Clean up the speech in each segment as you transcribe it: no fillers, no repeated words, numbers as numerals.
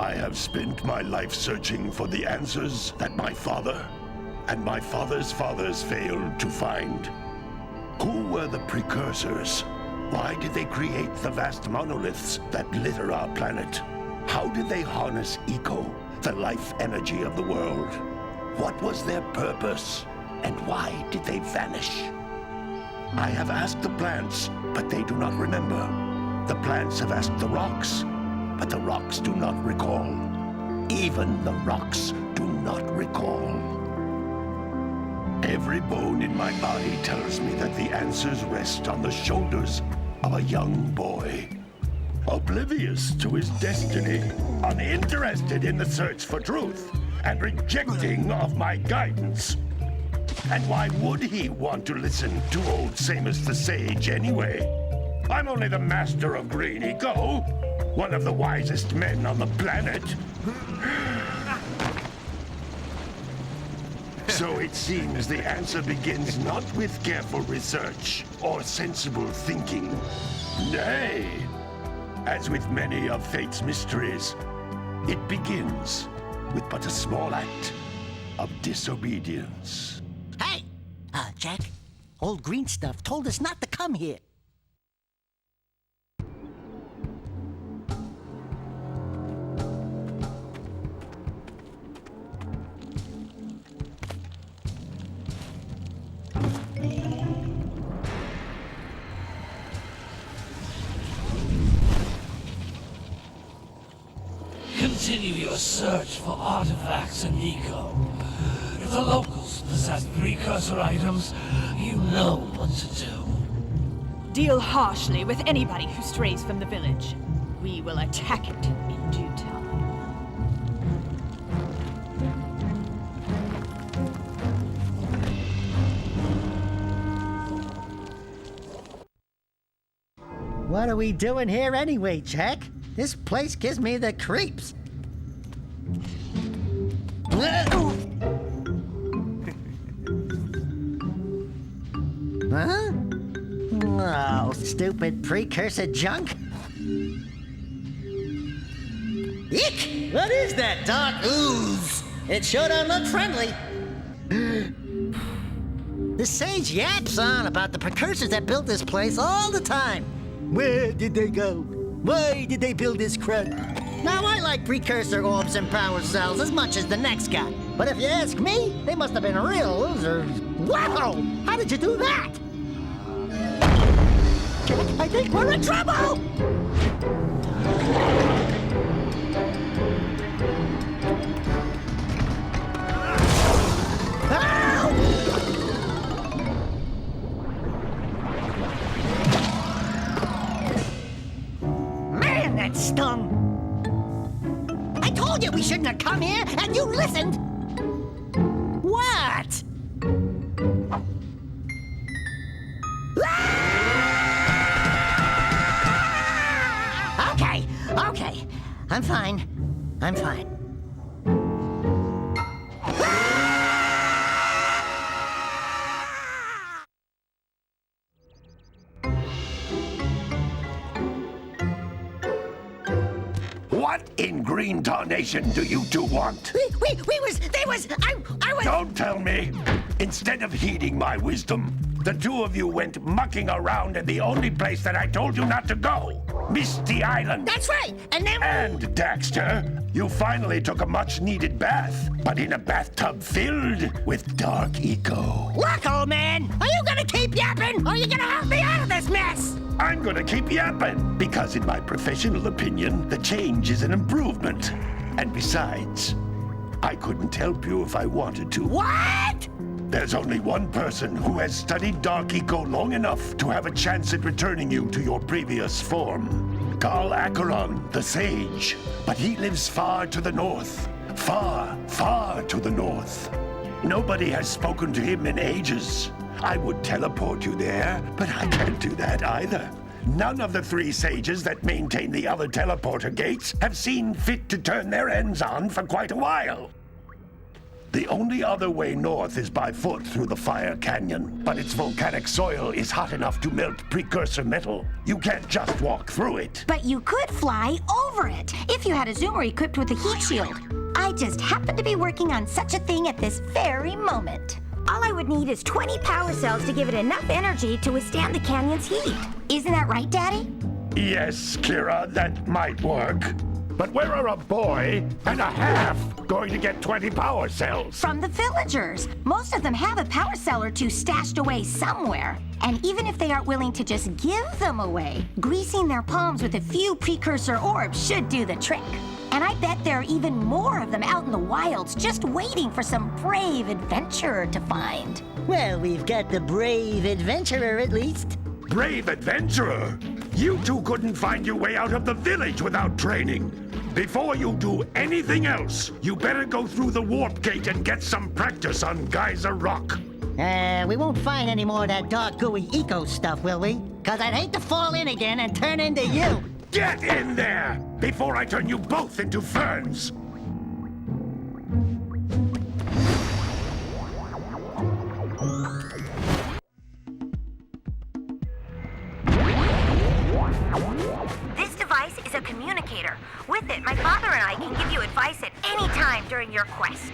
I have spent my life searching for the answers that my father and my father's fathers failed to find. Who were the precursors? Why did they create the vast monoliths that litter our planet? How did they harness eco, the life energy of the world? What was their purpose? And why did they vanish? I have asked the plants, but they do not remember. The plants have asked the rocks, but the rocks do not recall. Even the rocks do not recall. Every bone in my body tells me that the answers rest on the shoulders of a young boy. Oblivious to his destiny, uninterested in the search for truth, and rejecting of my guidance. And why would he want to listen to old Samus the Sage anyway? I'm only the master of Green Eco, one of the wisest men on the planet. So it seems the answer begins not with careful research or sensible thinking. Nay, as with many of fate's mysteries, it begins with but a small act of disobedience. Hey! Jak, old green stuff told us not to come here. Continue your search for artifacts and eco. If the locals possess precursor items, you know what to do. Deal harshly with anybody who strays from the village. We will attack it in due time. What are we doing here anyway, Jak? This place gives me the creeps. Huh? Oh, stupid precursor junk. Eek! What is that dark ooze? It sure don't look friendly. The sage yaps on about the precursors that built this place all the time. Where did they go? Why did they build this crud? Now, I like precursor orbs and power cells as much as the next guy. But if you ask me, they must have been real losers. Wow! How did you do that? Jak, I think we're in trouble! Man, that stung! I told you we shouldn't have come here, and you listened! What? Okay. I'm fine. What in green tarnation do you two want? I was... Don't tell me! Instead of heeding my wisdom, the two of you went mucking around in the only place that I told you not to go. Misty Island. That's right, and then... And, Daxter, you finally took a much-needed bath, but in a bathtub filled with dark eco. Look, old man, are you gonna keep yapping, or are you gonna help me out of this mess? I'm gonna keep yapping, because in my professional opinion, the change is an improvement. And besides, I couldn't help you if I wanted to. What? There's only one person who has studied Dark Eco long enough to have a chance at returning you to your previous form. Carl Acheron, the Sage. But he lives far to the north. Far, far to the north. Nobody has spoken to him in ages. I would teleport you there, but I can't do that either. None of the three sages that maintain the other teleporter gates have seen fit to turn their ends on for quite a while. The only other way north is by foot through the Fire Canyon, but its volcanic soil is hot enough to melt precursor metal. You can't just walk through it. But you could fly over it if you had a zoomer equipped with a heat shield. I just happen to be working on such a thing at this very moment. All I would need is 20 power cells to give it enough energy to withstand the canyon's heat. Isn't that right, Daddy? Yes, Kira, that might work. But where are a boy and a half going to get 20 power cells? From the villagers. Most of them have a power cell or two stashed away somewhere. And even if they aren't willing to just give them away, greasing their palms with a few precursor orbs should do the trick. And I bet there are even more of them out in the wilds just waiting for some brave adventurer to find. Well, we've got the brave adventurer at least. Brave adventurer? You two couldn't find your way out of the village without training. Before you do anything else, you better go through the warp gate and get some practice on Geyser Rock. We won't find any more of that dark gooey eco stuff, will we? 'Cause I'd hate to fall in again and turn into you. Get in there before I turn you both into ferns. This device is a communicator. With it, my father and I can give you advice at any time during your quest.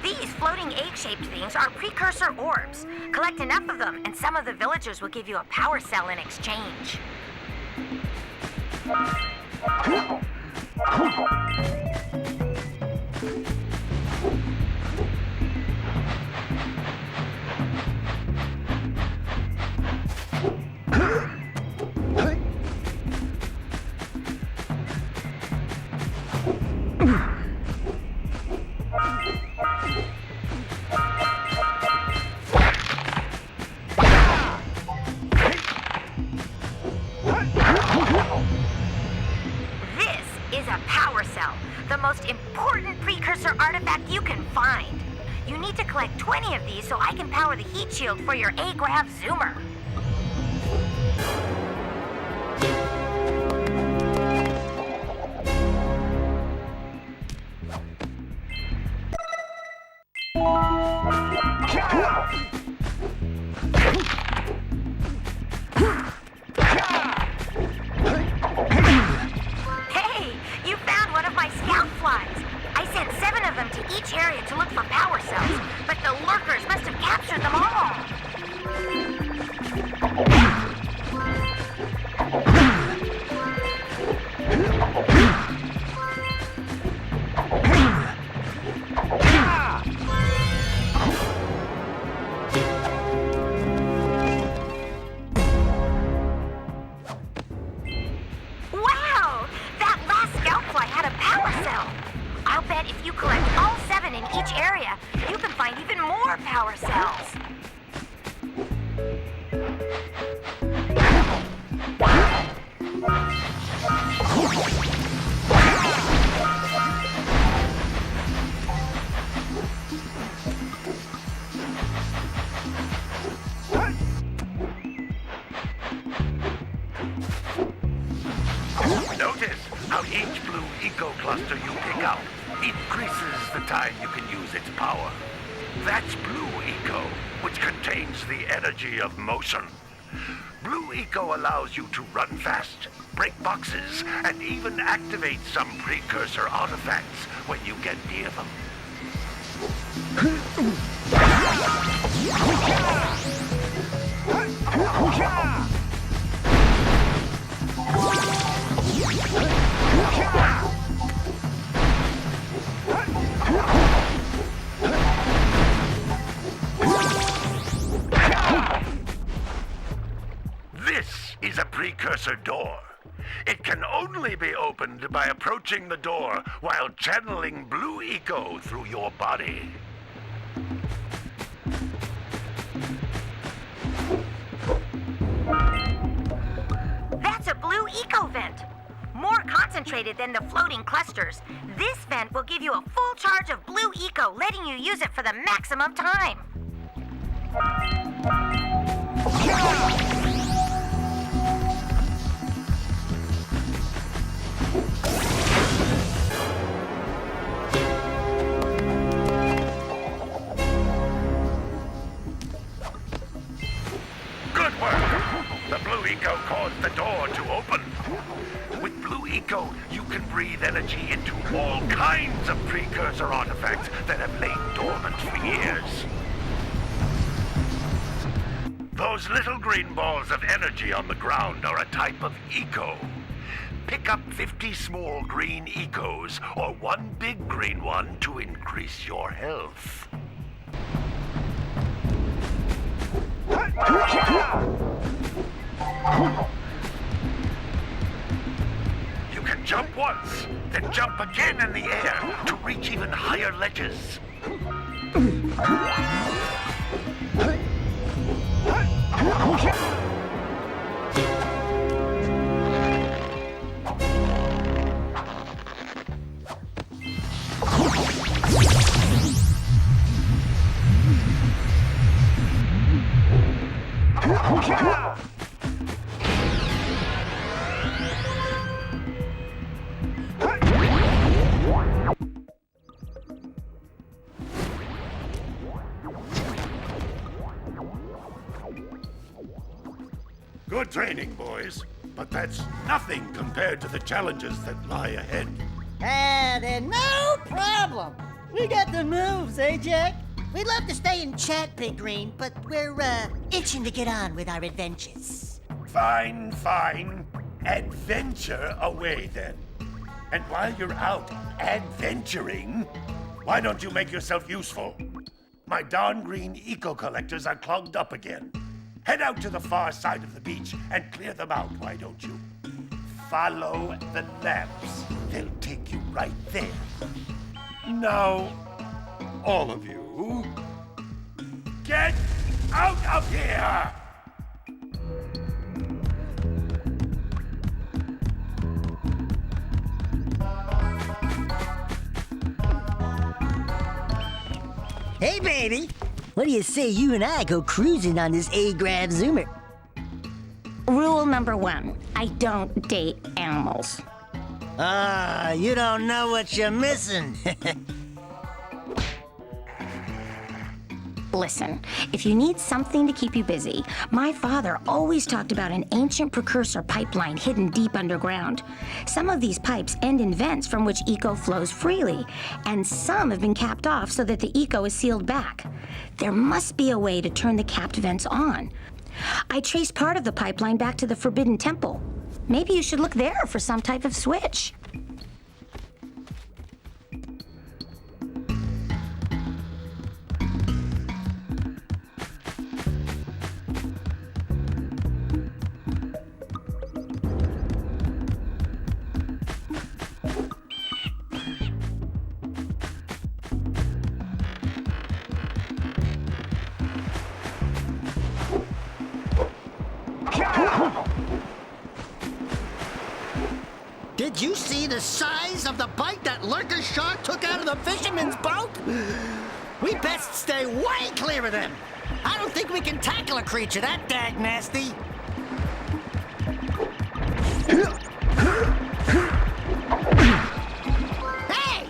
These floating egg-shaped things are precursor orbs. Collect enough of them, and some of the villagers will give you a power cell in exchange. The most important precursor artifact you can find. You need to collect 20 of these so I can power the heat shield for your A-Grav zoomer. Hey, you found one of my scout flies. I sent 7 of them to each area to look for power cells, but the lurkers must have captured them all. Wow! That last scout fly had a power cell. I'll bet if you collect all 7 in each area, you can find even more power cells. Notice how each blue eco cluster you pick out increases the time you can use its power. That's blue eco, which contains the energy of motion. Blue eco allows you to run fast, break boxes, and even activate some precursor artifacts when you get near them. This is a precursor door. It can only be opened by approaching the door while channeling blue eco through your body. That's a blue eco vent. More concentrated than the floating clusters. This vent will give you a full charge of blue eco, letting you use it for the maximum time. Eco, you can breathe energy into all kinds of precursor artifacts that have lain dormant for years. Those little green balls of energy on the ground are a type of Eco. Pick up 50 small green Ecos or one big green one to increase your health. You can jump once, then jump again in the air to reach even higher ledges. Good training, boys, but that's nothing compared to the challenges that lie ahead. Then no problem. We got the moves, eh, Jak? We'd love to stay and chat, Big Green, but we're, itching to get on with our adventures. Fine, fine. Adventure away, then. And while you're out adventuring, why don't you make yourself useful? My darn green eco-collectors are clogged up again. Head out to the far side of the beach and clear them out, why don't you? Follow the lamps. They'll take you right there. Now, all of you, get out of here! Hey, baby. What do you say you and I go cruising on this A-Grav Zoomer? Rule number 1, I don't date animals. You don't know what you're missing. Listen, if you need something to keep you busy, my father always talked about an ancient precursor pipeline hidden deep underground. Some of these pipes end in vents from which eco flows freely, and some have been capped off so that the eco is sealed back. There must be a way to turn the capped vents on. I traced part of the pipeline back to the Forbidden Temple. Maybe you should look there for some type of switch. Did you see the size of the bite that lurker shark took out of the fisherman's boat? We best stay way clear of them. I don't think we can tackle a creature that dag nasty. Hey!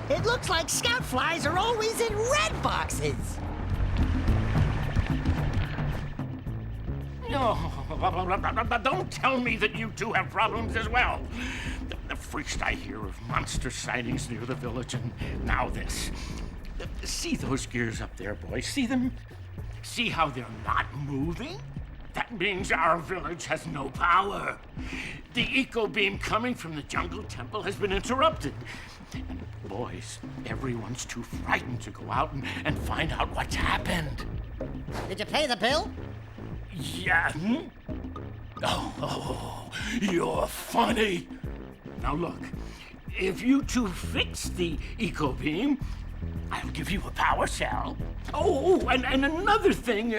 It looks like scout flies are always in red boxes. No, don't tell me that you two have problems as well. The first I hear of monster sightings near the village, and now this. See those gears up there, boys? See them? See how they're not moving? That means our village has no power. The eco beam coming from the jungle temple has been interrupted. And boys, everyone's too frightened to go out and find out what's happened. Did you pay the bill? Yeah. Oh, you're funny. Now look, if you two fix the eco beam, I'll give you a power cell. Oh, and another thing,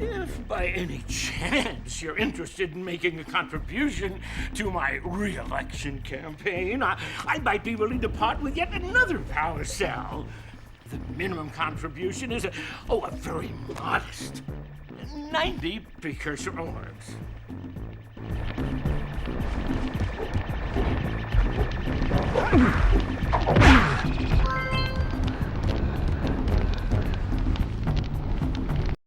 if by any chance you're interested in making a contribution to my re-election campaign, I might be willing to part with yet another power cell. The minimum contribution is a very modest 90 precursor orbs.